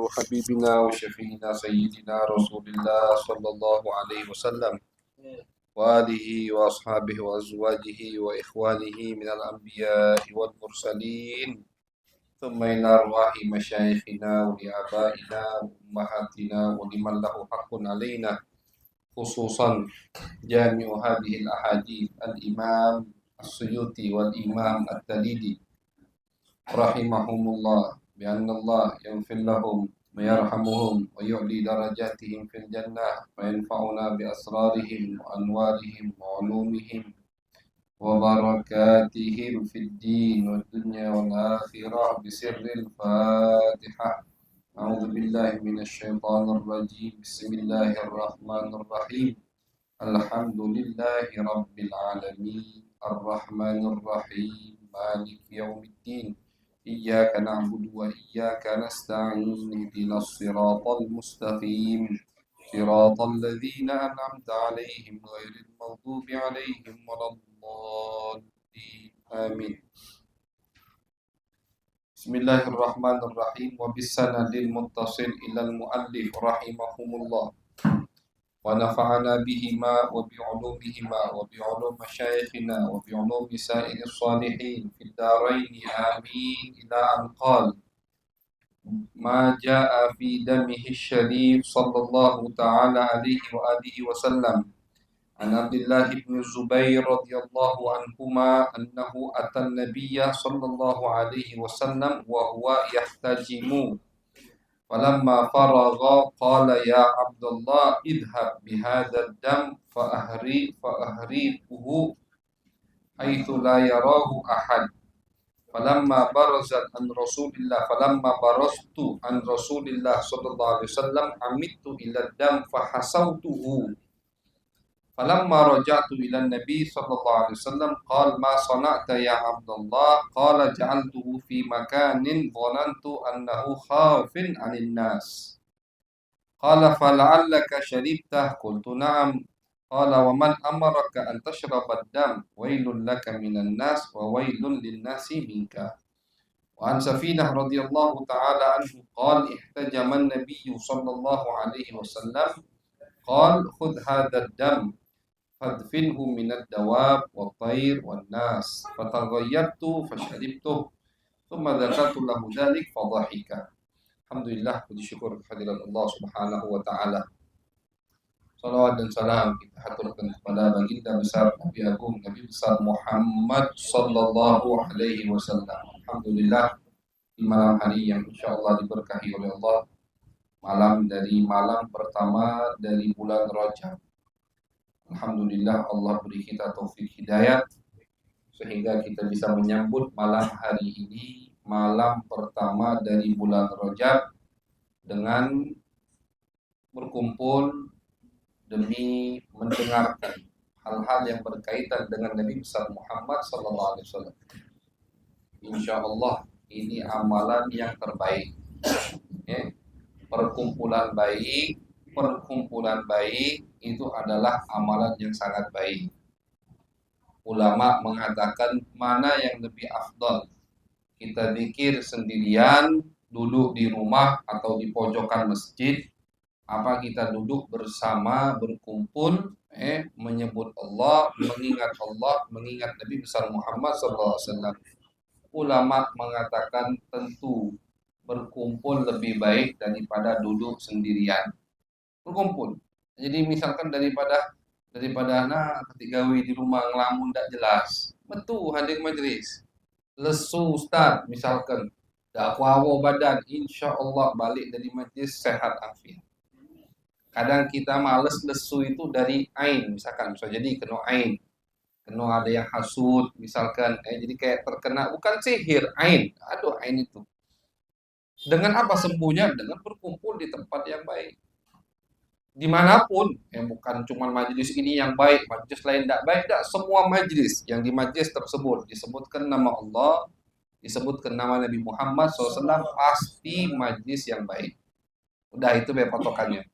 حبيبنا وشفينا سيدنا رسول الله صلى الله عليه وسلم وآله وأصحابه وأزواجه وإخوانه من الأنبياء والمرسلين ثم إلى أرواح مشايخنا ولآبائنا وأمهاتنا ولمن له حق علينا خصوصا جامع هذه الأحاديث الإمام السيوطي والإمام التليدي رحمهم الله بأن الله يغفر لهم ويرحمهم ويعلي درجاتهم في الجنة وينفعنا بأسرارهم وأنوارهم وعلومهم وبركاتهم في الدين والدنيا والآخرة بسر الفاتحة. أعوذ بالله من الشيطان الرجيم. بسم الله الرحمن الرحيم. الحمد لله رب العالمين الرحمن الرحيم مالك يوم الدين إياك نعبد وإياك نستعين اهدنا الصراط المستقيم صراط الذين أنعمت عليهم غير المغضوب عليهم ولا الضالين آمين. بسم الله الرحمن الرحيم. وبالسند المتصل إلى المؤلف رحمهم الله ونفعنا بهما وبعلومهما وبعلوم مشايخنا وبعلوم سائر الصالحين في الدارين آمين. إلى أن قال: ما جاء في دمه الشريف صلى الله تعالى عليه وآله وسلم عن عبد الله بن الزبير رضي الله عنهما أنه أتى النبي صلى الله عليه وسلم وهو يحتجم فلما فرغ قال: يا عبد الله اذهب بهذا الدم فأهريقه حيث لا يراه أحد. فلما برزت فلما برزت عن رسول الله صلى الله عليه وسلم عمدت إلى الدم فحسوته. فلما رجعت إلى النبي صلى الله عليه وسلم قال: ما صنعت يا عبد الله؟ قال: جعلته في مكان ظننت أنه خاف عن الناس. قال: فلعلك شربته؟ قلت: نعم. قال: ومن أمرك أن تشرب الدم؟ ويل لك من الناس وويل للناس منك. وعن سفينة رضي الله تعالى عنه قال: احتجم النبي صلى الله عليه وسلم قال: خذ هذا الدم فادفنه من الدواب والطير والناس. فتغيرت فشربته ثم ذكرت له ذلك فضحك. Alhamdulillah, puji syukur kehadirat Allah Subhanahu wa taala. Salawat dan salam kita haturkan kepada baginda besar Nabi Agung Nabi besar Muhammad sallallahu alaihi wasallam. Alhamdulillah, di malam hari yang insyaallah diberkahi oleh Allah, malam pertama dari bulan Rajab. Alhamdulillah, Allah beri kita taufik hidayat sehingga kita bisa menyambut malam hari ini, malam pertama dari bulan Rajab, dengan berkumpul demi mendengarkan hal-hal yang berkaitan dengan Nabi besar Muhammad sallallahu alaihi wasallam. Insyaallah ini amalan yang terbaik. Perkumpulan baik itu adalah amalan yang sangat baik. Ulama mengatakan mana yang lebih afdal, kita zikir sendirian, duduk di rumah atau di pojokan masjid, apa kita duduk bersama, berkumpul, menyebut Allah, mengingat Nabi besar Muhammad SAW. Ulama mengatakan tentu berkumpul lebih baik daripada duduk sendirian. Berkumpul. Jadi misalkan daripada ketika di rumah ngelamun tidak jelas, betul hadir majlis. Lesu Ustaz misalkan, dakwawo badan, insya Allah balik dari majlis sehat afiat. Kadang kita males lesu itu dari ain, misalkan bisa jadi kena ain, kena ada yang hasud misalkan, jadi kayak terkena, bukan sihir, ain, aduh ain itu. Dengan apa sembuhnya? Dengan berkumpul di tempat yang baik. Dimanapun, bukan cuma majelis ini yang baik, majelis lain tidak baik, tidak. Semua majelis yang di majelis tersebut disebutkan nama Allah, disebutkan nama Nabi Muhammad SAW, pasti majelis yang baik. Udah, itu patokannya.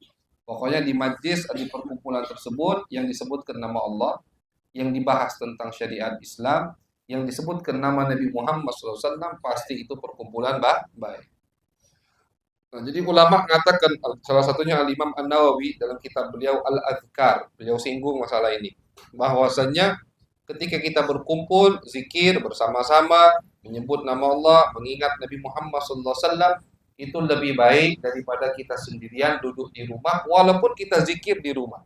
Pokoknya di majelis, di perkumpulan tersebut yang disebutkan nama Allah, yang dibahas tentang syariat Islam, yang disebutkan nama Nabi Muhammad SAW, pasti itu perkumpulan baik. Nah, jadi ulama mengatakan salah satunya Al-Imam An-Nawawi dalam kitab beliau Al-Adhkar, beliau singgung masalah ini. Bahwasanya ketika kita berkumpul, zikir bersama-sama, menyebut nama Allah, mengingat Nabi Muhammad SAW, itu lebih baik daripada kita sendirian duduk di rumah, walaupun kita zikir di rumah.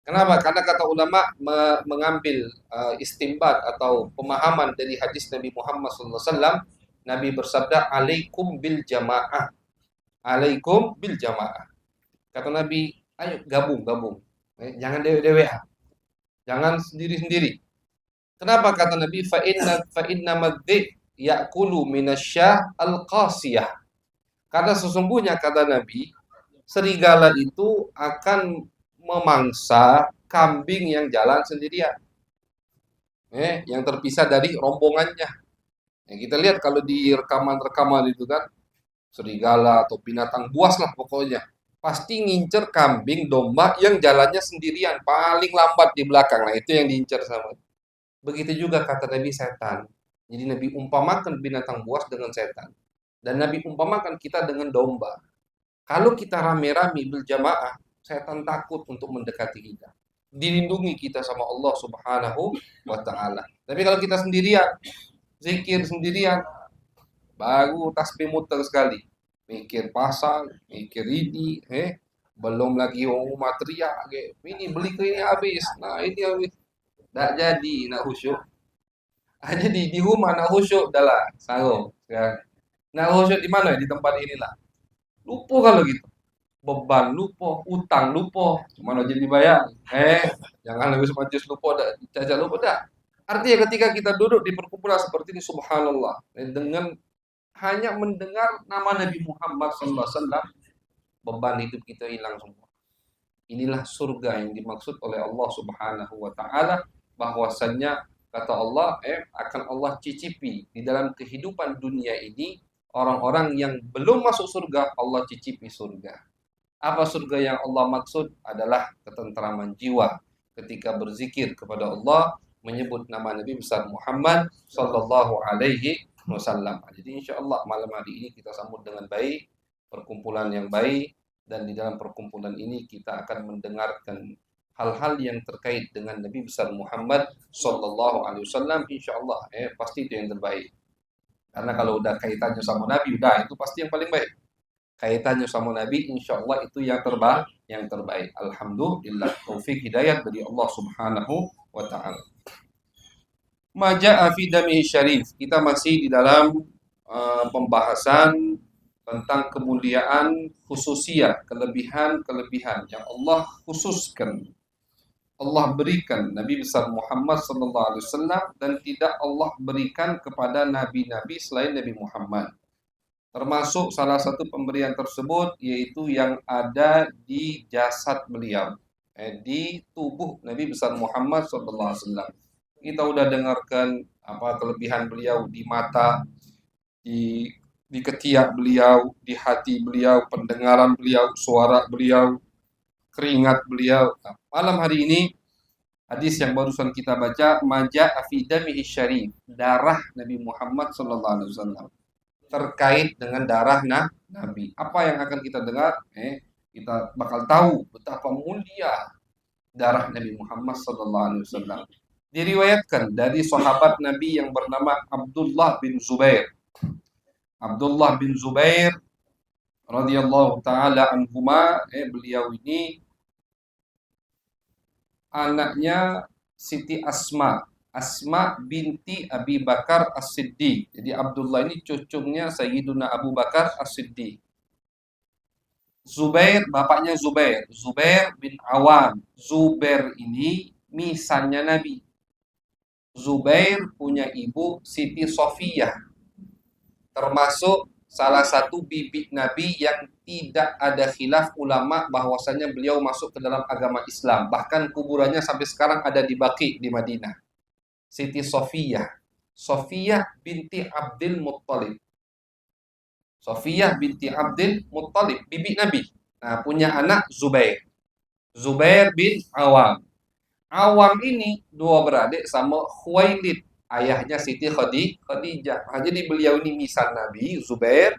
Kenapa? Karena kata ulama mengambil istimbat atau pemahaman dari hadis Nabi Muhammad SAW, Nabi bersabda, "Alaikum bil jamaah." Alaikum bil jamaah. Kata Nabi, ayo gabung. Jangan dewe-dewean. Jangan sendiri-sendiri. Kenapa kata Nabi? Fa inna madzi ya'kulu minasyah al-qasiyah. Karena sesungguhnya kata Nabi, serigala itu akan memangsa kambing yang jalan sendirian. Yang terpisah dari rombongannya. Kita lihat kalau di rekaman-rekaman itu kan, serigala atau binatang buas lah pokoknya. Pasti ngincer kambing, domba yang jalannya sendirian, paling lambat di belakang. Nah, itu yang diincer sama. Begitu juga kata Nabi setan. Jadi Nabi umpamakan binatang buas dengan setan. Dan Nabi umpamakan kita dengan domba. Kalau kita rame-rame berjamaah, setan takut untuk mendekati kita. Dilindungi kita sama Allah Subhanahu wa taala. Tapi kalau kita sendirian, zikir sendirian, baru tasbih muter sekali. Mikir pasang, mikir ini, belum lagi umat teriak, ini beli ke ini habis, nah ini habis. Tak jadi nak khusyuk. Jadi di rumah nak khusyuk dah lah, sarung. Kan? Nak khusyuk di mana? Di tempat inilah. Lupa kalau gitu. Beban lupa, utang lupa, mana jadi bayar. Jangan lebih semacam lupa dah, cacat lupa dah. Artinya ketika kita duduk di perkumpulan seperti ini, subhanallah, dengan hanya mendengar nama Nabi Muhammad SAW, beban hidup kita hilang semua. Inilah surga yang dimaksud oleh Allah Subhanahu wa taala, bahwasannya kata Allah akan Allah cicipi di dalam kehidupan dunia ini orang-orang yang belum masuk surga, Allah cicipi surga. Apa surga yang Allah maksud? Adalah ketentraman jiwa ketika berzikir kepada Allah, menyebut nama Nabi besar Muhammad sallallahu alaihi wasallam. Jadi insyaallah malam hari ini kita sambut dengan baik, perkumpulan yang baik, dan di dalam perkumpulan ini kita akan mendengarkan hal-hal yang terkait dengan Nabi besar Muhammad sallallahu alaihi wasallam. Insyaallah pasti itu yang terbaik. Karena kalau udah kaitannya sama Nabi, udah itu pasti yang paling baik. Kaitannya sama Nabi, insya Allah itu yang terbaik. Alhamdulillah, taufik hidayat dari Allah Subhanahu wa taala. Maja'a fi damihi syarif. Kita masih di dalam pembahasan tentang kemuliaan khususiyah, kelebihan-kelebihan yang Allah khususkan. Allah berikan Nabi besar Muhammad sallallahu alaihi wasallam dan tidak Allah berikan kepada nabi-nabi selain Nabi Muhammad. Termasuk salah satu pemberian tersebut yaitu yang ada di jasad beliau, di tubuh Nabi besar Muhammad SAW. Kita udah dengarkan apa kelebihan beliau di mata, di ketiak beliau, di hati beliau, pendengaran beliau, suara beliau, keringat beliau. Nah, malam hari ini hadis yang barusan kita baca, maja afidamihi syarif, darah Nabi Muhammad SAW. Terkait dengan darah Nabi. Apa yang akan kita dengar? Kita bakal tahu betapa mulia darah Nabi Muhammad SAW. Diriwayatkan dari sahabat Nabi yang bernama Abdullah bin Zubair. Abdullah bin Zubair radhiyallahu taala anhuma, beliau ini anaknya Siti Asma binti Abi Bakar As-Siddiq. Jadi Abdullah ini cucunya Sayyiduna Abu Bakar As-Siddiq. Zubair, bapaknya Zubair bin Awam. Zubair ini misannya Nabi. Zubair punya ibu Siti Sofiyah, termasuk salah satu bibi Nabi yang tidak ada khilaf ulama bahwasanya beliau masuk ke dalam agama Islam. Bahkan kuburannya sampai sekarang ada di Baqi di Madinah. Siti Sofiyah binti Abdul Muttalib. Sofiyah binti Abdul Muttalib, bibi Nabi. Nah, punya anak Zubair bin Awam. Awam ini dua beradik sama Khuwailid, ayahnya Siti Khadijah. Nah, jadi beliau ini misal Nabi, Zubair,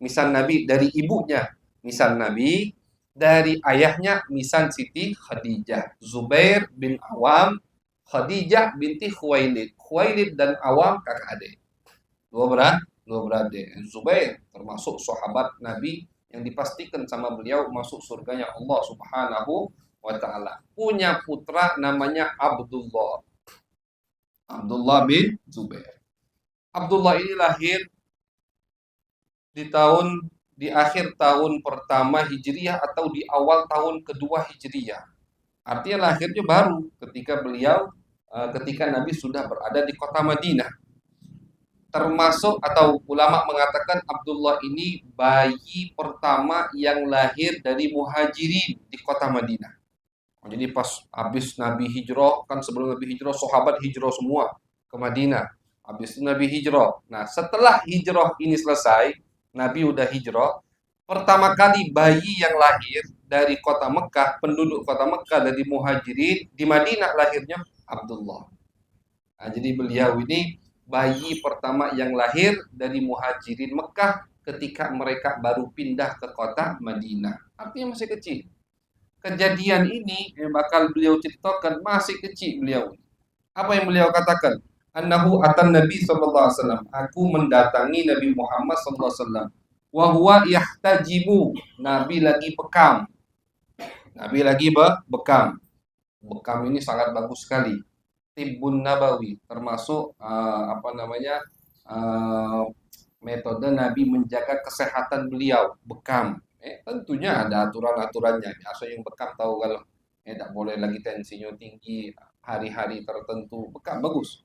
misal Nabi dari ibunya, misal Nabi dari ayahnya, misal Siti Khadijah, Zubair bin Awam, Khadijah binti Khuwailid. Khuwailid dan Awam kakak adik. Dua beradik. Zubair termasuk sahabat Nabi yang dipastikan sama beliau masuk surganya Allah Subhanahu wa taala. Punya putra namanya Abdullah. Abdullah bin Zubair. Abdullah ini lahir di akhir tahun pertama Hijriyah atau di awal tahun kedua Hijriyah. Artinya lahirnya baru ketika Nabi sudah berada di kota Madinah. Termasuk atau ulama mengatakan Abdullah ini bayi pertama yang lahir dari muhajirin di kota Madinah. Jadi pas habis Nabi hijrah, kan sebelum Nabi hijrah sahabat hijrah semua ke Madinah. Habis itu Nabi hijrah. Nah, setelah hijrah ini selesai, Nabi udah hijrah, pertama kali bayi yang lahir dari kota Mekah, penduduk kota Mekah dari muhajirin di Madinah lahirnya Abdullah. Nah, jadi beliau ini bayi pertama yang lahir dari muhajirin Mekah ketika mereka baru pindah ke kota Madinah. Artinya masih kecil. Kejadian ini yang bakal beliau ceritakan masih kecil beliau. Apa yang beliau katakan? Annahu atan Nabi sallallahu alaihi wasallam. Aku mendatangi Nabi Muhammad sallallahu alaihi wasallam. Wa huwa yahtajimu. Nabi lagi bekam. Nabi lagi bekam. Bekam ini sangat bagus sekali. Tibbun Nabawi termasuk metode Nabi menjaga kesehatan beliau, bekam. Tentunya ada aturan-aturannya. Biasa yang bekam tahu kalau tidak boleh lagi tensinya tinggi hari-hari tertentu. Bekam bagus.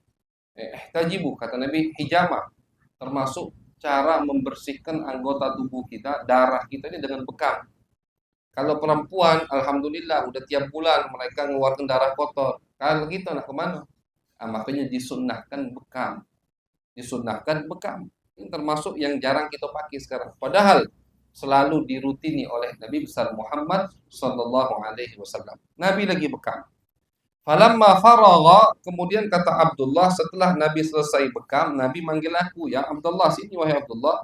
Tajibu kata Nabi hijama termasuk cara membersihkan anggota tubuh kita, darah kita ini dengan bekam. Kalau perempuan, alhamdulillah udah tiap bulan mereka mengeluarkan darah kotor. Kalau gitu nak kemana? Nah, makanya disunnahkan bekam. Disunnahkan bekam. Ini termasuk yang jarang kita pakai sekarang. Padahal selalu dirutini oleh Nabi besar Muhammad sallallahu alaihi wasallam. Nabi lagi bekam. Falamma faragha, kemudian kata Abdullah setelah Nabi selesai bekam, Nabi manggil aku, ya Abdullah, sini wahai Abdullah.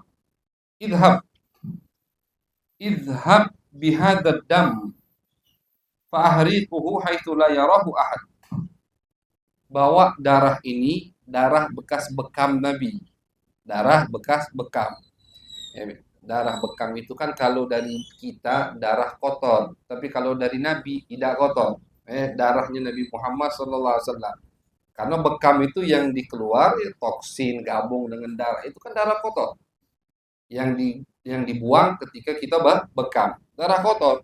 Idhab bihadad dam fa'ahriquhu haitsu la yarahu ahad. Bawa darah ini, darah bekas bekam Nabi. Darah bekas bekam. Darah bekam itu kan kalau dari kita darah kotor, tapi kalau dari Nabi tidak kotor. Darahnya Nabi Muhammad sallallahu alaihi wasallam. Karena bekam itu yang dikeluar toksin gabung dengan darah itu kan darah kotor. Yang dibuang ketika kita bekam, darah kotor.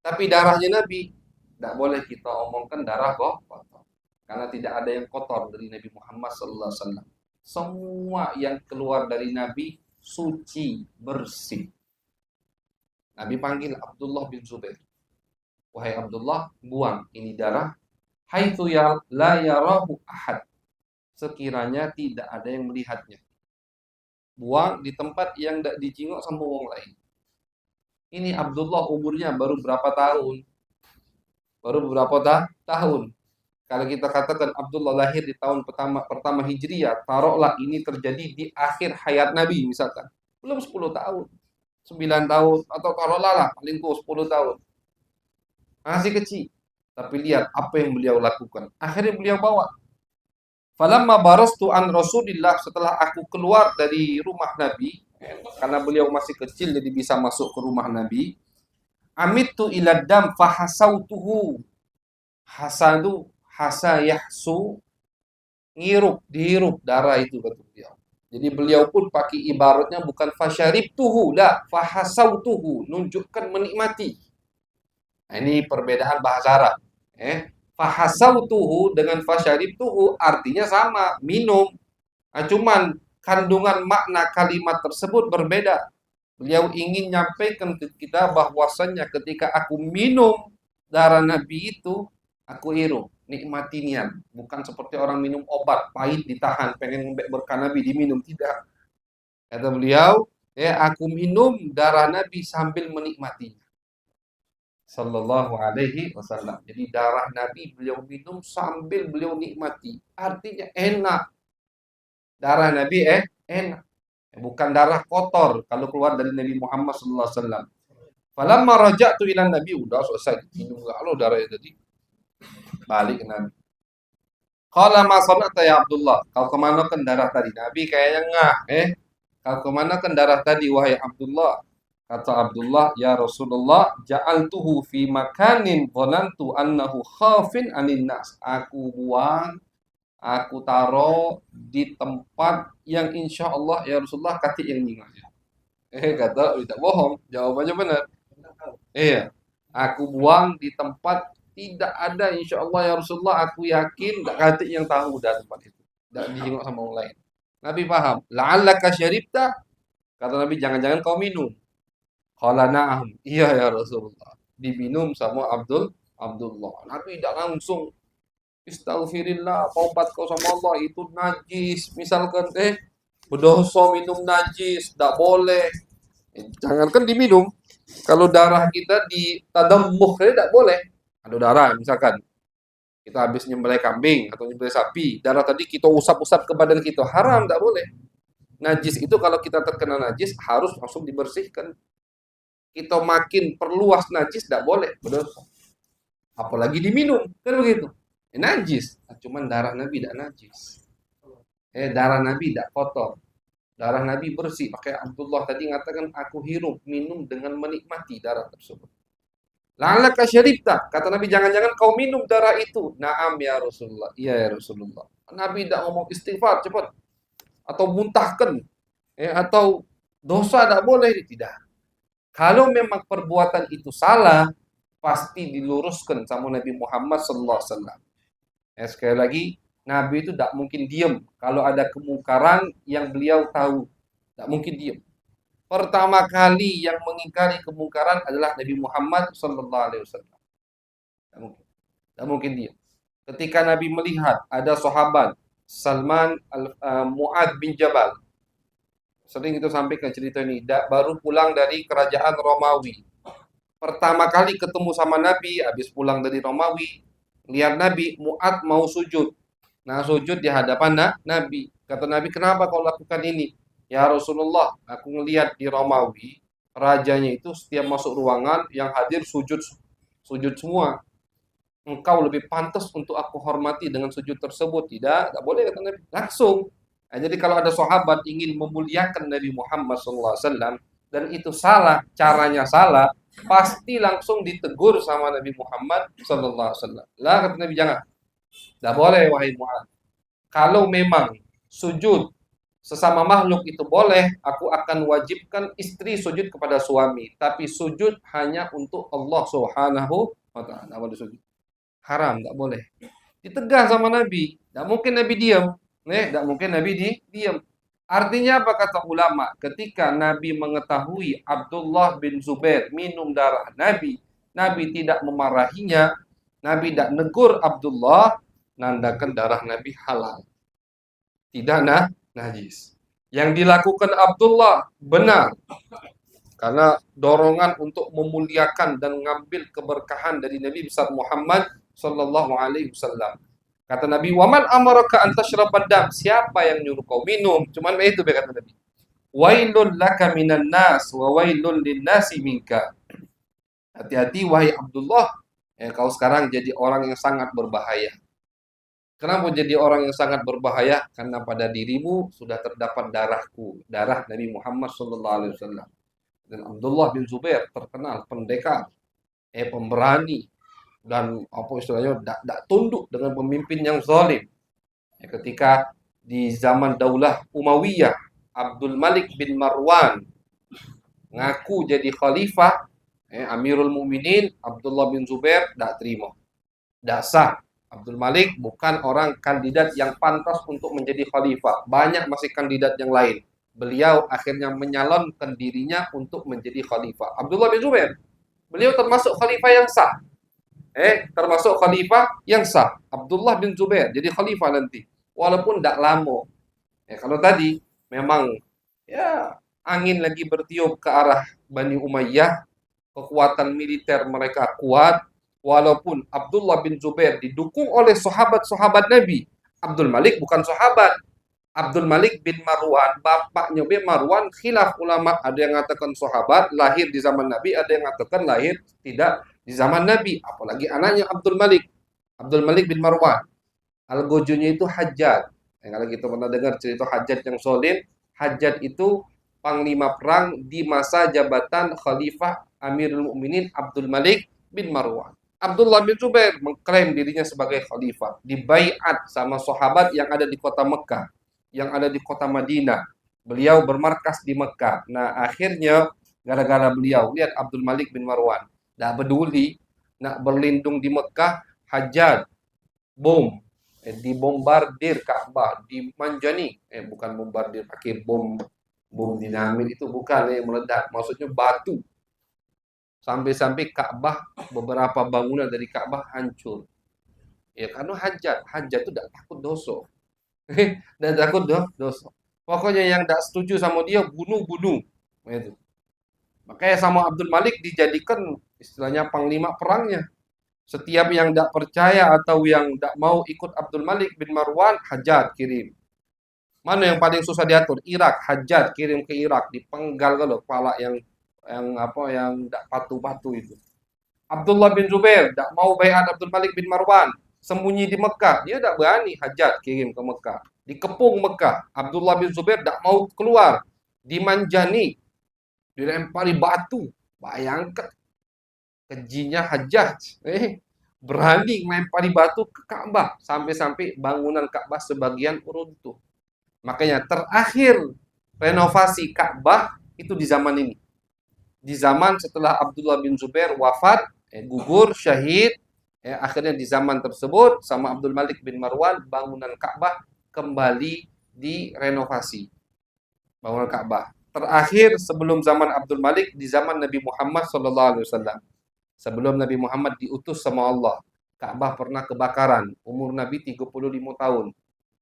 Tapi darahnya Nabi tidak boleh kita omongkan darah kotor. Karena tidak ada yang kotor dari Nabi Muhammad SAW. Semua yang keluar dari Nabi suci, bersih. Nabi panggil Abdullah bin Zubair. Wahai Abdullah, buang ini darah. Haitsu la yarahu ahad. Sekiranya tidak ada yang melihatnya. Buang di tempat yang tidak dijingok sama orang lain. Ini Abdullah umurnya baru berapa tahun? Baru beberapa tahun. Kalau kita katakan Abdullah lahir di tahun pertama Hijriyah, taruhlah ini terjadi di akhir hayat Nabi misalkan. Belum 10 tahun, 9 tahun, atau taruhlah lah paling tua 10 tahun. Masih kecil. Tapi lihat apa yang beliau lakukan. Akhirnya beliau bawa. Falamma barastu an Rasulillah, setelah aku keluar dari rumah Nabi, karena beliau masih kecil jadi bisa masuk ke rumah Nabi. Amittu ila dam fahasautuhu. Hasadu hasa yahsu, dihirup darah itu kata beliau. Jadi beliau pun pakai ibaratnya bukan fasyaribtuhu, la fahasautuhu, nunjukkan menikmati. Nah, ini perbedaan bahasa Arab. Fahasautuhu dengan fasyaribtuhu artinya sama, minum. Nah, cuman kandungan makna kalimat tersebut berbeda. Beliau ingin nyampaikan ke kita bahwasannya ketika aku minum darah Nabi itu, aku hirup, nikmatinian. Bukan seperti orang minum obat, pahit ditahan, pengen berkah Nabi diminum, tidak. Kata beliau, aku minum darah Nabi sambil menikmatinya. Sallallahu alaihi wasallam. Jadi darah Nabi beliau minum sambil beliau nikmati. Artinya enak. Darah Nabi enak. bukan darah kotor kalau keluar dari Nabi Muhammad sallallahu alaihi wasallam. Falamma raja'tu ila Nabi, udah selesai minum kalau darahnya tadi, balik ke Nabi. Qala ma sana'ta ya Abdullah? Kau kemana kan darah tadi? Nabi kayaknya ngah, kau kemana kan darah tadi wahai Abdullah? Kata Abdullah, ya Rasulullah, ja'altuhu fi makanin dhanantu annahu khafin anin nas. Aku buang, aku taruh di tempat yang insya Allah ya Rasulullah kati yang nyingah. Kata, tidak bohong, jawabannya benar. Iya, aku buang di tempat tidak ada insya Allah ya Rasulullah, aku yakin tidak kati yang tahu dah tempat itu. Tidak dijenguk sama orang lain. Nabi paham. La'allaka syaribta. Kata Nabi, jangan-jangan kau minum. Qala na'am. Iya ya Rasulullah. Diminum sama Abdullah. Nabi tidak langsung istaghfirillah, taubat kau sama Allah, itu najis. Misalkan berdosa minum najis, tidak boleh. Jangankan diminum. Kalau darah kita ditadammuh, tidak boleh. Ada darah misalkan. Kita habis nyembelih kambing atau nyembelih sapi, darah tadi kita usap-usap ke badan kita, haram, tidak boleh. Najis itu kalau kita terkena najis harus langsung dibersihkan. Kita makin perluas najis tidak boleh, berdosa. Apalagi diminum, kan begitu. Najis, cuman darah Nabi tidak najis. Darah Nabi tidak kotor. Darah Nabi bersih. Pakai Abdullah tadi mengatakan aku hirup, minum dengan menikmati darah tersebut. La'allaka syaribta. Kata Nabi, jangan-jangan kau minum darah itu. Naam ya Rasulullah. Iya ya Rasulullah. Nabi tidak ngomong istighfar cepat atau muntahkan, atau dosa tidak boleh, tidak. Kalau memang perbuatan itu salah, pasti diluruskan sama Nabi Muhammad sallallahu alaihi wasallam. Sekali lagi, Nabi itu tidak mungkin diam kalau ada kemungkaran yang beliau tahu. Tidak mungkin diam. Pertama kali yang mengingkari kemungkaran adalah Nabi Muhammad sallallahu alaihi wasallam. Tidak mungkin. Tidak mungkin diam. Ketika Nabi melihat ada sahabat Salman Mu'ad bin Jabal, sering itu sampaikan cerita ini, baru pulang dari kerajaan Romawi. Pertama kali ketemu sama Nabi, habis pulang dari Romawi, lihat Nabi, Mu'ad mau sujud. Nah, sujud di hadapan Nabi. Kata Nabi, kenapa kau lakukan ini? Ya Rasulullah, aku ngelihat di Romawi, rajanya itu setiap masuk ruangan, yang hadir sujud semua. Engkau lebih pantas untuk aku hormati dengan sujud tersebut. Tidak boleh, kata Nabi. Langsung. Nah, jadi kalau ada sahabat ingin memuliakan Nabi Muhammad SAW dan itu salah, caranya salah, pasti langsung ditegur sama Nabi Muhammad SAW. Lah, kata Nabi, jangan. Tidak boleh, wahai Mu'ad. Kalau memang sujud sesama makhluk itu boleh, aku akan wajibkan istri sujud kepada suami. Tapi sujud hanya untuk Allah Subhanahu wa ta'ala. Haram, tidak boleh. Ditegas sama Nabi. Tidak mungkin Nabi diam. Tidak mungkin Nabi diam. Artinya apa kata ulama? Ketika Nabi mengetahui Abdullah bin Zubair minum darah Nabi, Nabi tidak memarahinya, Nabi tidak negur Abdullah, nandakan darah Nabi halal. Tidak najis. Yang dilakukan Abdullah benar. Karena dorongan untuk memuliakan dan mengambil keberkahan dari Nabi besar Muhammad sallallahu alaihi wasallam. Kata Nabi, "Waman amaraka an tashrabad dam?" Siapa yang nyuruh kau minum? Cuman itu kata Nabi. Wailul laka minan nas wa wailul linnasi minka. Hati-hati wahai Abdullah, kau sekarang jadi orang yang sangat berbahaya. Kenapa jadi orang yang sangat berbahaya? Karena pada dirimu sudah terdapat darahku, darah Nabi Muhammad sallallahu alaihi wasallam. Dan Abdullah bin Zubair terkenal pendekar, pemberani, dan apa istilahnya tidak tunduk dengan pemimpin yang zalim. Ketika di zaman Daulah Umayyah, Abdul Malik bin Marwan ngaku jadi khalifah, Amirul Mukminin, Abdullah bin Zubair tidak terima, tidak sah. Abdul Malik bukan orang kandidat yang pantas untuk menjadi khalifah. Banyak masih kandidat yang lain. Beliau akhirnya menyalonkan dirinya untuk menjadi khalifah. Abdullah bin Zubair, beliau termasuk khalifah yang sah. Termasuk khalifah yang sah. Abdullah bin Zubair jadi khalifah nanti. Walaupun tidak lama. Kalau tadi memang angin lagi bertiup ke arah Bani Umayyah, kekuatan militer mereka kuat. Walaupun Abdullah bin Zubair didukung oleh sahabat-sahabat Nabi. Abdul Malik bukan sahabat. Abdul Malik bin Marwan, bapaknya bin Marwan, khilaf ulama. Ada yang mengatakan sahabat, lahir di zaman Nabi, ada yang mengatakan lahir tidak di zaman Nabi. Apalagi anaknya Abdul Malik. Abdul Malik bin Marwan. Algojonya itu Hajjaj. Kalau kita pernah dengar cerita Hajjaj yang solid, Hajjaj itu panglima perang di masa jabatan Khalifah Amirul Mukminin Abdul Malik bin Marwan. Abdullah bin Zubair mengklaim dirinya sebagai khalifah, dibaiat sama sahabat yang ada di kota Mekah, yang ada di kota Madinah. Beliau bermarkas di Mekah. Nah, akhirnya gara-gara beliau, lihat Abdul Malik bin Marwan, tidak peduli, nak berlindung di Mekah, Hajjaj bom, dibombardir Ka'bah, dimanjani, bukan bombardir pakai bom bom dinamit itu bukan, meledak, maksudnya batu. Sampai-sampai Ka'bah, beberapa bangunan dari Ka'bah hancur. Ya karena hajat itu tidak takut dosa. Dan takut dosa. Pokoknya yang tidak setuju sama dia bunuh-bunuh. Itu. Makanya sama Abdul Malik dijadikan istilahnya panglima perangnya. Setiap yang tidak percaya atau yang tidak mau ikut Abdul Malik bin Marwan, Hajjaj kirim. Mana yang paling susah diatur? Irak, Hajjaj kirim ke Irak, dipenggal kalau kepala yang tidak patuh-patuh itu. Abdullah bin Zubair tidak mau bayat Abdul Malik bin Marwan, sembunyi di Mekah. Dia tidak berani, Hajjaj kirim ke Mekah. Dikepung Mekah. Abdullah bin Zubair tidak mau keluar, dimanjani, dilempari batu. Bayangkan kejinya Hajjaj. Berani melempari batu ke Ka'bah sampai-sampai bangunan Ka'bah sebagian runtuh. Makanya terakhir renovasi Ka'bah itu di zaman ini. Di zaman setelah Abdullah bin Zubair wafat, gugur, syahid, akhirnya di zaman tersebut sama Abdul Malik bin Marwan bangunan Ka'bah kembali direnovasi. Bangunan Ka'bah. Terakhir sebelum zaman Abdul Malik di zaman Nabi Muhammad SAW. Sebelum Nabi Muhammad diutus sama Allah, Ka'bah pernah kebakaran. Umur Nabi 35 tahun.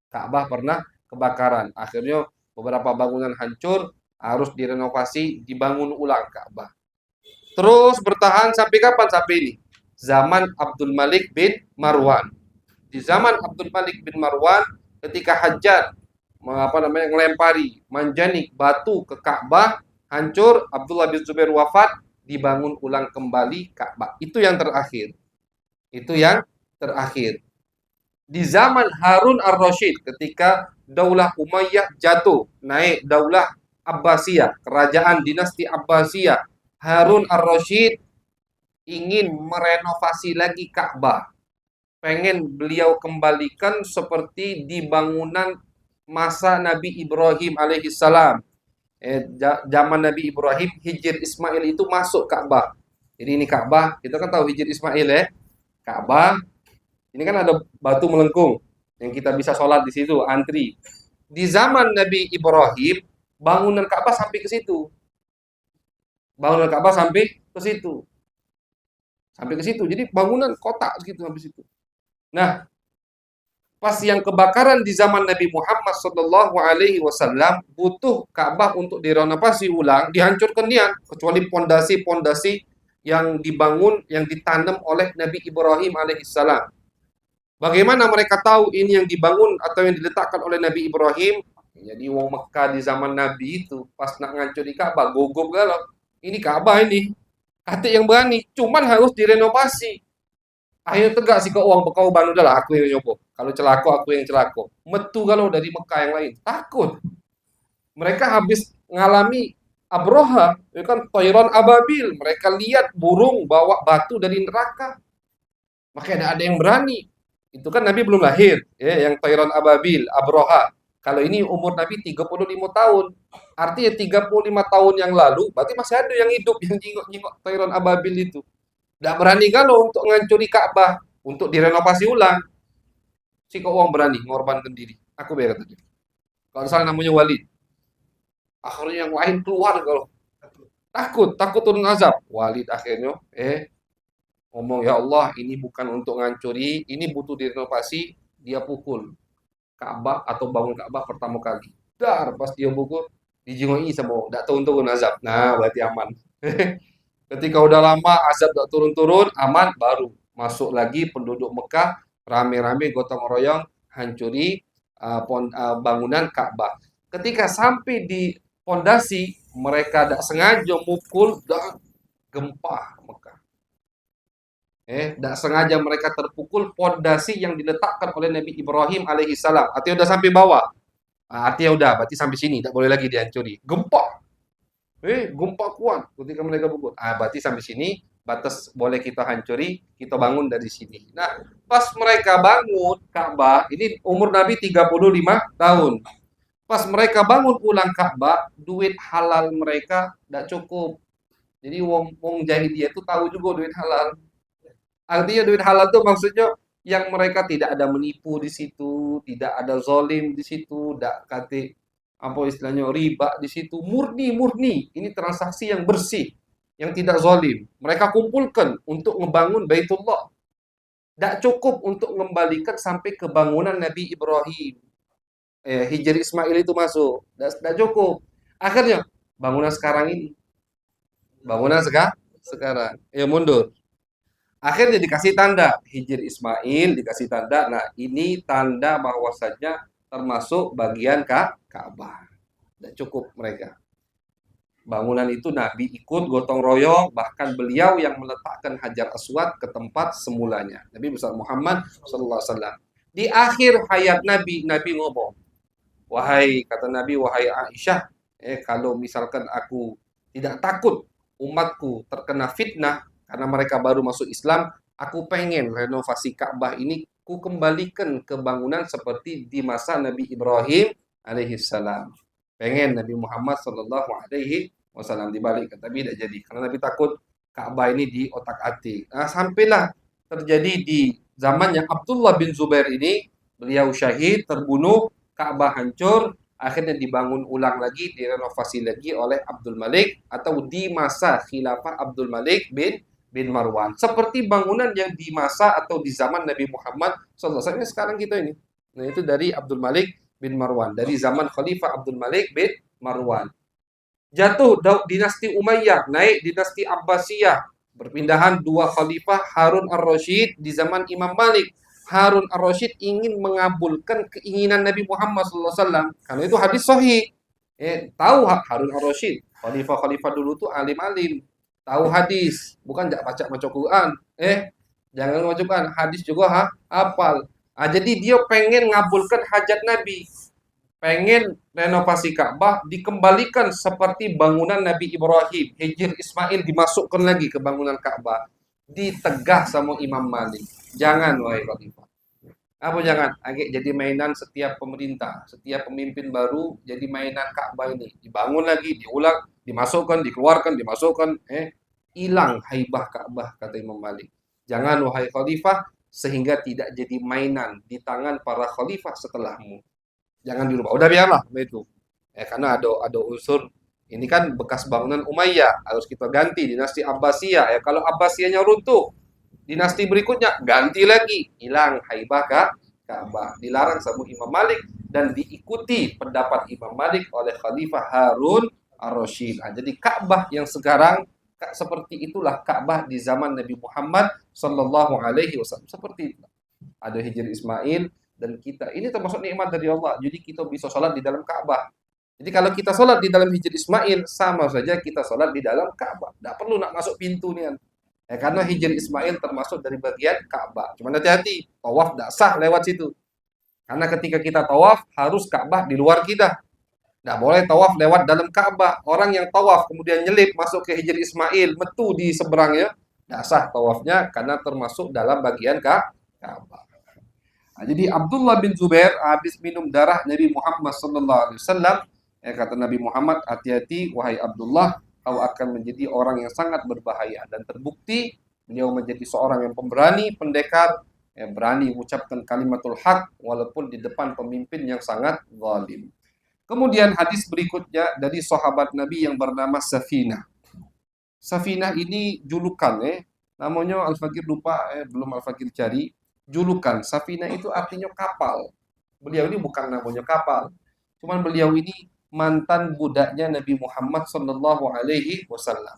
Ka'bah pernah kebakaran. Akhirnya beberapa bangunan hancur, harus direnovasi, dibangun ulang Ka'bah. Terus bertahan sampai kapan? Sampai ini. Zaman Abdul Malik bin Marwan. Di zaman Abdul Malik bin Marwan, ketika Hajjaj ngelempari manjanik batu ke Ka'bah, hancur, Abdullah bin Zubair wafat, dibangun ulang kembali Ka'bah. Itu yang terakhir. Itu yang terakhir. Di zaman Harun ar-Rasyid, ketika Daulah Umayyah jatuh, naik Daulah Abbasiyah, kerajaan dinasti Abbasiyah, Harun ar-Rasyid ingin merenovasi lagi Ka'bah. Pengen beliau kembalikan seperti di bangunan masa Nabi Ibrahim alaihissalam. Zaman Nabi Ibrahim, Hijr Ismail itu masuk Ka'bah. Jadi ini Ka'bah, kita kan tahu Hijr Ismail ya. Ka'bah, ini kan ada batu melengkung yang kita bisa sholat di situ, antri. Di zaman Nabi Ibrahim, bangunan Ka'bah sampai ke situ. Bangunan Ka'bah sampai ke situ. Sampai ke situ. Jadi bangunan kotak gitu sampai situ. Nah, pas yang kebakaran di zaman Nabi Muhammad SAW butuh Ka'bah untuk direnovasi ulang, dihancurkan dia, kecuali pondasi-pondasi yang dibangun, yang ditanam oleh Nabi Ibrahim alaihissalam. Bagaimana mereka tahu ini yang dibangun atau yang diletakkan oleh Nabi Ibrahim? Jadi wong Mekah di zaman Nabi itu pas nak ngancuri Ka'bah, gugup galau. Ini Ka'bah ini. Kata yang berani, cuman harus direnovasi. Akhirnya tegak sih ke uang bekau ban udahlah aku yang nyoba. Kalau celako aku yang celako. Metu galau dari Mekah yang lain. Takut. Mereka habis ngalami Abroha, itu kan Toiron Ababil. Mereka lihat burung bawa batu dari neraka. Makanya ada yang berani. Itu kan Nabi belum lahir, ya, yang Toiron Ababil, Abroha. Kalau ini umur Nabi 35 tahun. Artinya 35 tahun yang lalu, berarti masih ada yang hidup yang jingok-jingok Toiron Ababil itu. Tidak berani kalau untuk ngancuri Ka'bah, untuk direnovasi ulang. Si kau uang berani mengorbankan diri. Aku berat tadi. Kalau misalnya namanya Walid. Akhirnya yang lain keluar kalau takut turun azab. Walid akhirnya ngomong, ya Allah, ini bukan untuk ngancuri, ini butuh direnovasi. Dia pukul Ka'bah atau bangun Ka'bah pertama kali. Dar, pas dia pukul, dijingoi sama tidak turun azab. Nah, berarti aman. Ketika udah lama azab tidak turun-turun, aman, baru masuk lagi penduduk Mekah, rame-rame gotong royong, hancuri bangunan Ka'bah. Ketika sampai di pondasi, mereka tidak sengaja mukul dan gempa Mekah. Tidak sengaja mereka terpukul pondasi yang diletakkan oleh Nabi Ibrahim alaihissalam. Artinya udah sampai bawah. Artinya udah, berarti sampai sini, tidak boleh lagi dihancuri. Gempa. Gempa kuat ketika mereka pukul. Berarti sampai sini, batas boleh kita hancuri, kita bangun dari sini. Nah, pas mereka bangun Ka'bah, ini umur Nabi 35 tahun. Pas mereka bangun ulang Ka'bah, duit halal mereka tidak cukup. Jadi wong jahiliyah itu tahu juga duit halal. Artinya duit halal itu maksudnya yang mereka tidak ada menipu di situ, tidak ada zolim di situ, tidak kate apa istilahnya riba di situ, murni. Ini transaksi yang bersih, yang tidak zolim. Mereka kumpulkan untuk ngebangun Baitullah. Tidak cukup untuk mengembalikan sampai ke bangunan Nabi Ibrahim. Hijri Ismail itu masuk. Tidak cukup. Akhirnya bangunan sekarang ini. Bangunan sekarang. Mundur. Akhirnya dikasih tanda Hijri Ismail, dikasih tanda. Nah, ini tanda bahwasanya termasuk bagian Ka'bah. Tidak cukup mereka. Bangunan itu Nabi ikut gotong royong, bahkan beliau yang meletakkan Hajar Aswad ke tempat semulanya. Nabi besar Muhammad SAW. Di akhir hayat Nabi ngomong, kata Nabi, wahai Aisyah, kalau misalkan aku tidak takut umatku terkena fitnah, karena mereka baru masuk Islam, aku pengen renovasi Ka'bah ini ku kembalikan ke bangunan seperti di masa Nabi Ibrahim alaihissalam. Pengen Nabi Muhammad sallallahu alaihi wasallam dibalikan, tapi tidak jadi karena Nabi takut Ka'bah ini di otak-atik. Nah, sampailah terjadi di zamannya Abdullah bin Zubair ini, beliau syahid, terbunuh, Ka'bah hancur, akhirnya dibangun ulang lagi, direnovasi lagi oleh Abdul Malik atau di masa khilafah Abdul Malik bin Marwan. Seperti bangunan yang di masa atau di zaman Nabi Muhammad SAW sekarang kita ini. Nah, itu dari Abdul Malik bin Marwan. Dari zaman Khalifah Abdul Malik bin Marwan. Jatuh dinasti Umayyah, naik dinasti Abbasiyah. Berpindahan dua khalifah Harun ar-Rasyid di zaman Imam Malik. Harun ar-Rasyid ingin mengabulkan keinginan Nabi Muhammad SAW. Karena itu hadis sahih. Tahu Harun ar-Rasyid. Khalifah-khalifah dulu tuh alim-alim. Tahu hadis, bukan tidak baca Quran. Jangan baca Quran, hadis juga hafal. Jadi dia pengen ngabulkan hajat Nabi. Pengen renovasi Ka'bah dikembalikan seperti bangunan Nabi Ibrahim. Hijri Ismail dimasukkan lagi ke bangunan Ka'bah. Ditegah sama Imam Malik. Jangan, wahai khalifah. Apa jangan? Agak jadi mainan setiap pemerintah, setiap pemimpin baru jadi mainan Ka'bah ini. Dibangun lagi, diulang, dimasukkan, dikeluarkan, dimasukkan. Hilang haibah Ka'bah, kata Imam Malik. Jangan, wahai khalifah, sehingga tidak jadi mainan di tangan para khalifah setelahmu. Jangan dirubah. Udah biarlah itu. Karena ada unsur ini kan bekas bangunan Umayyah, harus kita ganti dinasti Abbasiyah. Kalau Abbasiyahnya runtuh, dinasti berikutnya ganti lagi, hilang haibah Ka'bah. Dilarang sama Imam Malik dan diikuti pendapat Imam Malik oleh Khalifah Harun ar-Rasyid. Jadi Ka'bah yang sekarang seperti itulah Ka'bah di zaman Nabi Muhammad sallallahu alaihi wasallam. Seperti itu. Ada Hijri Ismail dan kita. Ini termasuk nikmat dari Allah. Jadi kita bisa sholat di dalam Ka'bah. Jadi kalau kita sholat di dalam Hijri Ismail, sama saja kita sholat di dalam Ka'bah. Tidak perlu nak masuk pintu nih. Karena Hijri Ismail termasuk dari bagian Ka'bah. Cuma hati-hati, tawaf tidak sah lewat situ. Karena ketika kita tawaf, harus Ka'bah di luar kita. Tidak boleh tawaf lewat dalam Ka'bah. Orang yang tawaf kemudian nyelip masuk ke Hijri Ismail, metu di seberangnya, tidak sah tawafnya karena termasuk dalam bagian Ka'bah. Jadi Abdullah bin Zubair habis minum darah Nabi Muhammad SAW. Kata Nabi Muhammad, hati-hati wahai Abdullah, kau akan menjadi orang yang sangat berbahaya. Dan terbukti beliau menjadi seorang yang pemberani, pendekar, berani mengucapkan kalimatul haq walaupun di depan pemimpin yang sangat zalim. Kemudian hadis berikutnya dari sahabat Nabi yang bernama Safinah. Safinah ini julukan, namanya Al-Fakir lupa, belum Al-Fakir cari. Julukan Safinah itu artinya kapal. Beliau ini bukan namanya kapal, cuman beliau ini mantan budaknya Nabi Muhammad sallallahu alaihi wasallam.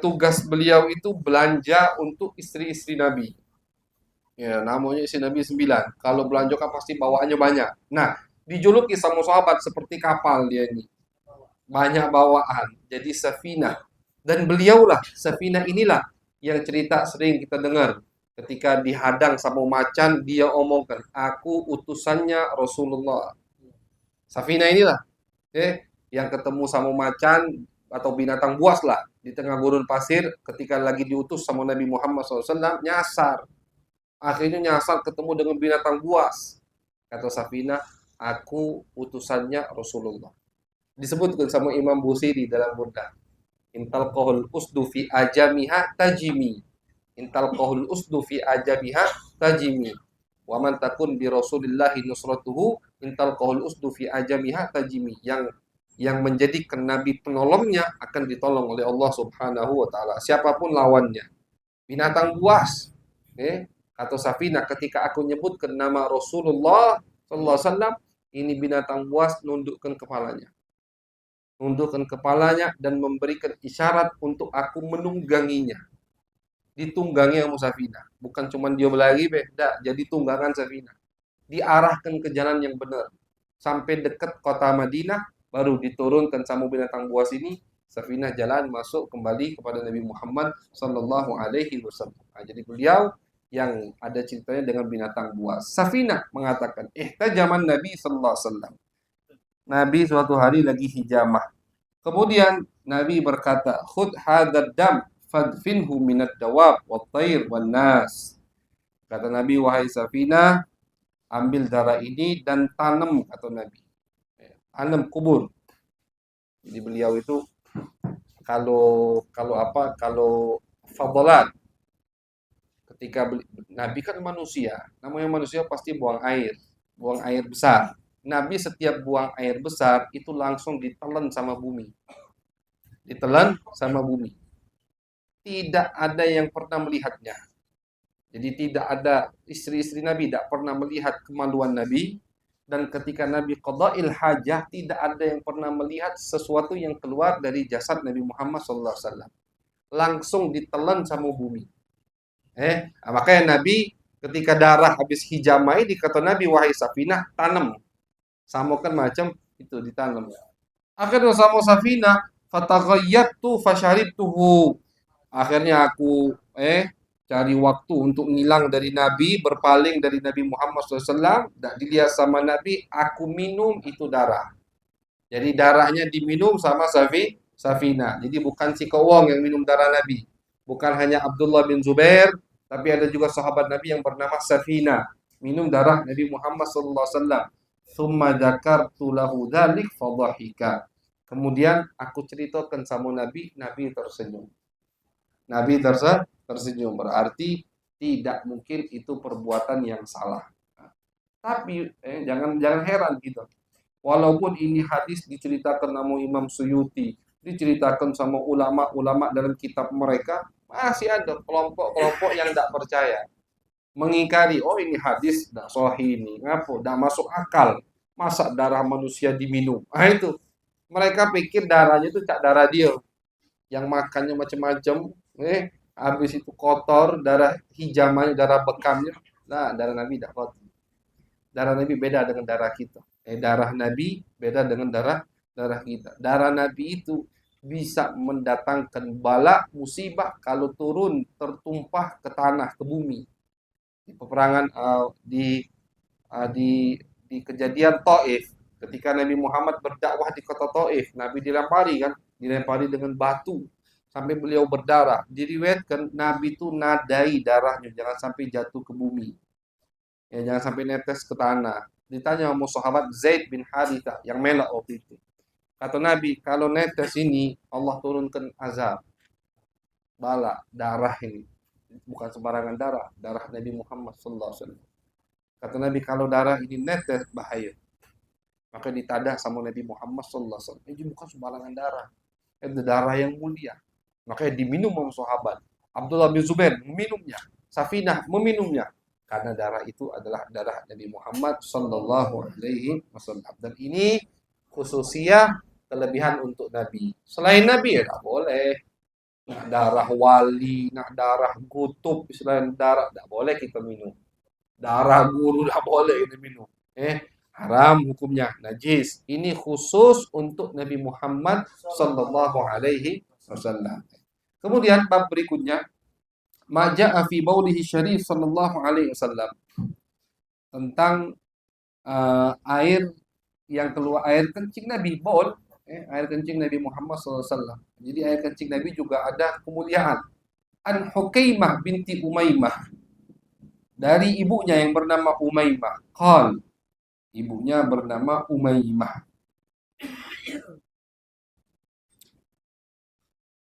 Tugas beliau itu belanja untuk istri-istri Nabi. Ya, namanya si Nabi 9. Kalau belanja kan pasti bawaannya banyak. Nah, dijuluki sama sahabat seperti kapal dia ini. Banyak bawaan. Jadi Safinah. Dan beliaulah, Safinah inilah yang cerita sering kita dengar. Ketika dihadang sama macan, dia omongkan, aku utusannya Rasulullah. Safinah inilah, yang ketemu sama macan atau binatang buas lah di tengah gurun pasir ketika lagi diutus sama Nabi Muhammad SAW nyasar. Akhirnya nyasar ketemu dengan binatang buas. Kata Safinah, aku utusannya Rasulullah. Disebutkan sama Imam Busiri dalam Burdah. Intal kohul usdu fi ajamiha tajimi. Intal kohul usdu fi ajamiha tajimi. Wa man takun bi Rasulillahi nusratuhu intal kohul usdu fi ajamiha tajimi. Yang menjadikan Nabi penolongnya akan ditolong oleh Allah Subhanahu wa taala. Siapapun lawannya. Binatang buas. Atau Safina ketika aku nyebutkan nama Rasulullah sallallahu alaihi wasallam, ini binatang buas nundukkan kepalanya. Nundukkan kepalanya dan memberikan isyarat untuk aku menungganginya. Ditunggangi sama Safina. Bukan cuma dia berlari, beda. Jadi tunggangan Safina. Diarahkan ke jalan yang benar. Sampai dekat kota Madinah, baru diturunkan sama binatang buas ini. Safina jalan masuk kembali kepada Nabi Muhammad Sallallahu Alaihi Wasallam. Nah, jadi beliau yang ada ceritanya dengan binatang buas. Safina mengatakan, zaman Nabi Sallallahu Alaihi Wasallam. Nabi suatu hari lagi hijamah. Kemudian Nabi berkata, "Khudh hadzal dam fadfinhu minad dawab wat tayr wan nas." Kata Nabi, wahai Safina, ambil darah ini dan tanam, kata Nabi. Tanam, kubur. Jadi beliau itu kalau kalau fadalat ketika Nabi kan manusia, namanya manusia pasti buang air besar. Nabi setiap buang air besar itu langsung ditelan sama bumi. Ditelan sama bumi. Tidak ada yang pernah melihatnya. Jadi tidak ada istri-istri Nabi tidak pernah melihat kemaluan Nabi, dan ketika Nabi qada'il hajah tidak ada yang pernah melihat sesuatu yang keluar dari jasad Nabi Muhammad SAW. Langsung ditelan sama bumi. Makanya Nabi ketika darah habis hijamah ini kata Nabi, wahai Safinah, tanam. Sama kan macam itu ditanam. Akhirnya sama Safinah, fataghayyatu fasharibtuhu. Akhirnya aku cari waktu untuk ngilang dari Nabi, berpaling dari Nabi Muhammad SAW, dan dilihat sama Nabi, aku minum itu darah. Jadi darahnya diminum sama Safina. Jadi bukan si Kowong yang minum darah Nabi. Bukan hanya Abdullah bin Zubair, tapi ada juga sahabat Nabi yang bernama Safina. Minum darah Nabi Muhammad SAW. Thumma dzakartu lahu dzalik fadhahika. Kemudian aku ceritakan sama Nabi, Nabi tersenyum. Nabi tersenyum, berarti tidak mungkin itu perbuatan yang salah. Tapi jangan heran gitu. Walaupun ini hadis diceritakan sama Imam Suyuti, diceritakan sama ulama-ulama dalam kitab mereka, masih ada kelompok-kelompok yang tidak percaya. Mengingkari, oh ini hadis tidak sahih ini, ngapa? Tidak masuk akal. Masa darah manusia diminum? Itu. Mereka pikir darahnya itu cak darah dia. Yang makannya macam-macam, habis itu kotor, darah hijamanya, darah bekamnya. Nah, darah Nabi tidak kotor. Darah Nabi beda dengan darah kita. Darah Nabi beda dengan darah kita. Darah Nabi itu bisa mendatangkan bala musibah kalau turun tertumpah ke tanah, ke bumi. Di peperangan di kejadian Taif, ketika Nabi Muhammad berdakwah di kota Taif, Nabi dilempari dengan batu sampai beliau berdarah. Diriwayatkan Nabi itu nadai darahnya jangan sampai jatuh ke bumi. Ya, jangan sampai netes ke tanah. Ditanya sama sahabat Zaid bin Haritha yang melak waktu itu. Kata Nabi, kalau netes ini Allah turunkan azab. Bala, darah ini. Bukan sembarangan darah, darah Nabi Muhammad SAW. Kata Nabi, kalau darah ini netes bahaya. Maka ditadah sama Nabi Muhammad SAW. Ini bukan sembarangan darah. Itu darah yang mulia. Makanya diminum oleh sahabat. Abdullah bin Zubair meminumnya. Safinah meminumnya. Karena darah itu adalah darah Nabi Muhammad Sallallahu Alaihi Wasallam. Dan ini khususnya kelebihan untuk Nabi. Selain Nabi ya tidak boleh. Nah, darah wali, nah darah kutub, selain darah tidak boleh kita minum. Darah guru tidak boleh diminum. Haram hukumnya, najis. Ini khusus untuk Nabi Muhammad sallallahu alaihi wasallam. Kemudian bab berikutnya, maja'a fi baulihi syarif sallallahu alaihi wasallam, tentang air yang keluar, air kencing Nabi, baul, air kencing Nabi Muhammad sallallahu alaihi wasallam. Jadi air kencing Nabi juga ada kemuliaan. An Hukaimah binti Umaymah, dari ibunya yang bernama Umaymah. Ibunya bernama Umaymah.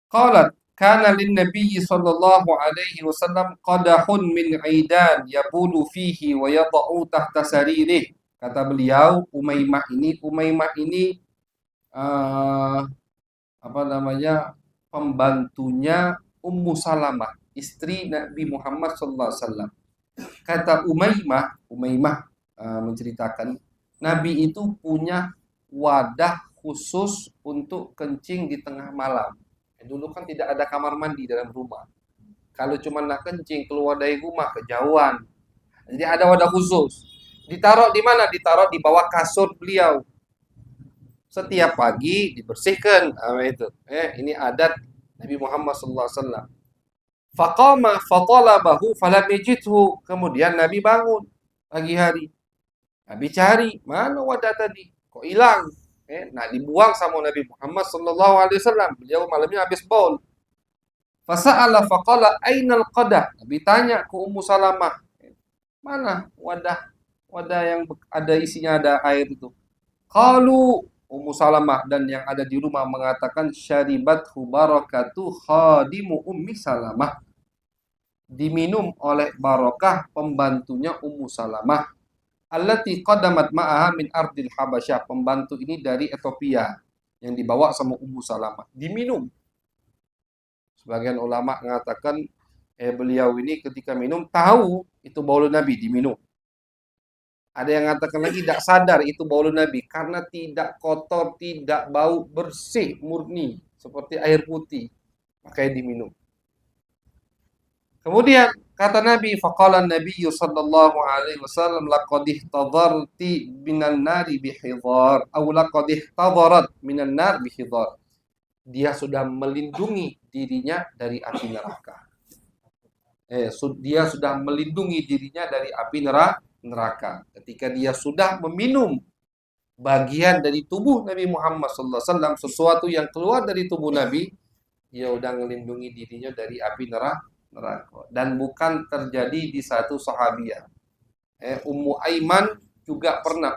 Qalat kana lin Nabi sallallahu alaihi wasallam qadahun min aidan yabulu fihi wa yada'u tahta saririh. Kata beliau, Umaymah ini apa namanya, pembantunya Ummu Salamah, istri Nabi Muhammad sallallahu alaihi wasallam. Kata Umaymah menceritakan, Nabi itu punya wadah khusus untuk kencing di tengah malam. Dulu kan tidak ada kamar mandi dalam rumah. Kalau cuma nak kencing keluar dari rumah kejauhan. Jadi ada wadah khusus. Ditaruh di mana? Ditaruh di bawah kasur beliau. Setiap pagi dibersihkan. Itu. Ini adat Nabi Muhammad SAW. Faqama fatalabahu falam yajidhu. Kemudian Nabi bangun pagi hari. Nabi cari, mana wadah tadi? Kok hilang? Nak dibuang sama Nabi Muhammad SAW. Beliau malamnya habis baul. Fasa'ala faqala ainal qadah. Nabi tanya ke Ummu Salamah, mana wadah yang ada isinya ada air itu? Qalu, Ummu Salamah dan yang ada di rumah mengatakan, syaribathu barakatu khadimu Ummi Salamah. Diminum oleh Barakah, pembantunya Ummu Salamah. Allati qadamat ma'aha min ardil Habasyah. Pembantu ini dari Ethiopia yang dibawa sama Ummu Salamah. Diminum. Sebagian ulama mengatakan beliau ini ketika minum tahu itu baulun Nabi, diminum. Ada yang mengatakan lagi tidak sadar itu baulun Nabi karena tidak kotor, tidak bau, bersih, murni seperti air putih, makanya diminum. Kemudian kata Nabi, faqala Nabi sallallahu alaihi wasallam, laqad ihtadarti minan nari bihidhar aw laqad ihtadarat minan nar bihidhar. Dia sudah melindungi dirinya dari api neraka. Dia sudah melindungi dirinya dari api neraka. Ketika dia sudah meminum bagian dari tubuh Nabi Muhammad SAW, sesuatu yang keluar dari tubuh Nabi, dia sudah melindungi dirinya dari api neraka. Dan bukan terjadi di satu sahabiah. Ummu Aiman juga pernah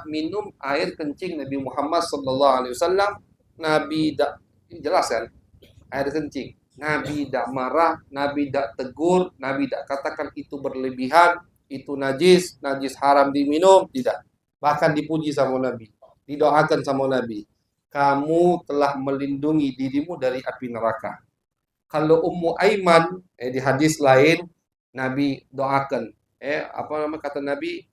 minum air kencing Nabi Muhammad SAW. Nabi tidak, jelas kan, air kencing. Nabi tidak marah, Nabi tidak tegur, Nabi tidak katakan itu berlebihan, itu najis haram diminum, tidak. Bahkan dipuji sama Nabi, didoakan sama Nabi. Kamu telah melindungi dirimu dari api neraka. Kalau Ummu Aiman di hadis lain Nabi doakan, kata Nabi,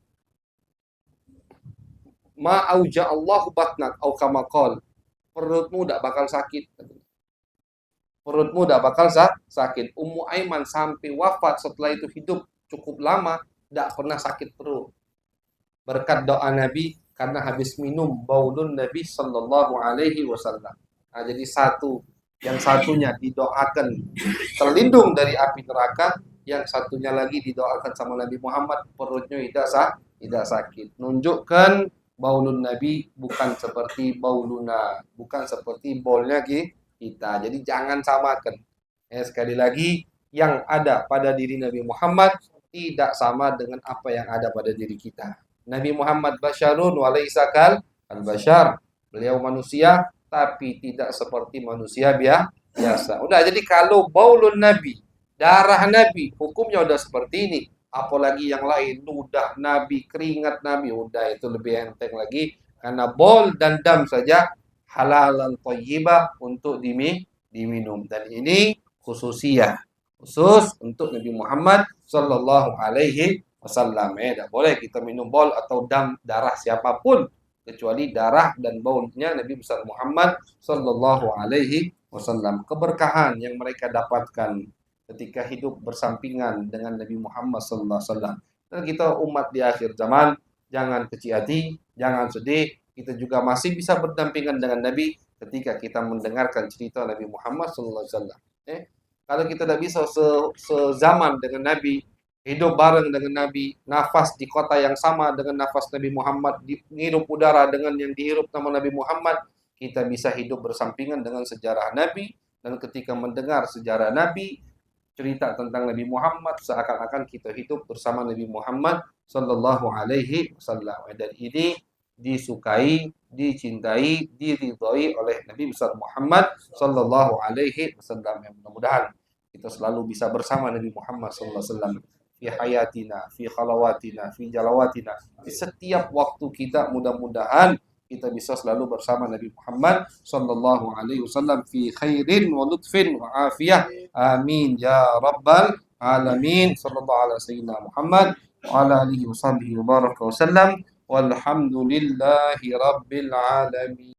ma auja Allahu batnak au kama qol. Perutmu tidak bakal sakit. Sakit. Ummu Aiman sampai wafat, setelah itu hidup cukup lama, tidak pernah sakit perut. Berkat doa Nabi, karena habis minum baulun Nabi sallallahu alaihi wasallam. Nah, jadi yang satunya didoakan terlindung dari api neraka, yang satunya lagi didoakan sama Nabi Muhammad perutnya tidak sakit. Nunjukkan baulun Nabi bukan seperti bauluna, bukan seperti baulnya kita. Jadi jangan samakan. Sekali lagi, yang ada pada diri Nabi Muhammad tidak sama dengan apa yang ada pada diri kita. Nabi Muhammad basyarun wa laisa kal al-basyar. Beliau manusia tapi tidak seperti manusia biasa. Udah, jadi kalau baulun Nabi, darah Nabi, hukumnya udah seperti ini. Apalagi yang lain, ludah Nabi, keringat Nabi, udah itu lebih enteng lagi. Karena bol dan dam saja halalan thayyibah untuk diminum. Dan ini khusus untuk Nabi Muhammad sallallahu alaihi wasallam. Tidak boleh kita minum bol atau dam darah siapapun kecuali darah dan baulnya Nabi besar Muhammad sallallahu alaihi wasallam. Keberkahan yang mereka dapatkan ketika hidup bersampingan dengan Nabi Muhammad sallallahu alaihi wasallam. Dan kita umat di akhir zaman, jangan kecil hati, jangan sedih, kita juga masih bisa berdampingan dengan Nabi ketika kita mendengarkan cerita Nabi Muhammad sallallahu alaihi wasallam. Kalau kita tidak bisa sezaman dengan Nabi, hidup bareng dengan Nabi, nafas di kota yang sama dengan nafas Nabi Muhammad, menghirup udara dengan yang dihirup nama Nabi Muhammad, kita bisa hidup bersampingan dengan sejarah Nabi, dan ketika mendengar sejarah Nabi, cerita tentang Nabi Muhammad, seakan-akan kita hidup bersama Nabi Muhammad sallallahu alaihi wasallam. Dan ini disukai, dicintai, diridhoi oleh Nabi besar Muhammad sallallahu alaihi wasallam. Yang mudah-mudahan kita selalu bisa bersama Nabi Muhammad sallallahu alaihi wasallam fi hayatina, fi khalawatina, fi jalawatina. Di setiap waktu kita, mudah-mudahan kita bisa selalu bersama Nabi Muhammad sallallahu alaihi wasallam fi khairin wa lutfin wa afiyah. Amin ya rabbal alamin. Sallallahu alaihi sayyidina Muhammad wa ala alihi wa sahbihi wa baraka wa sallam. Walhamdulillahi rabbil alamin.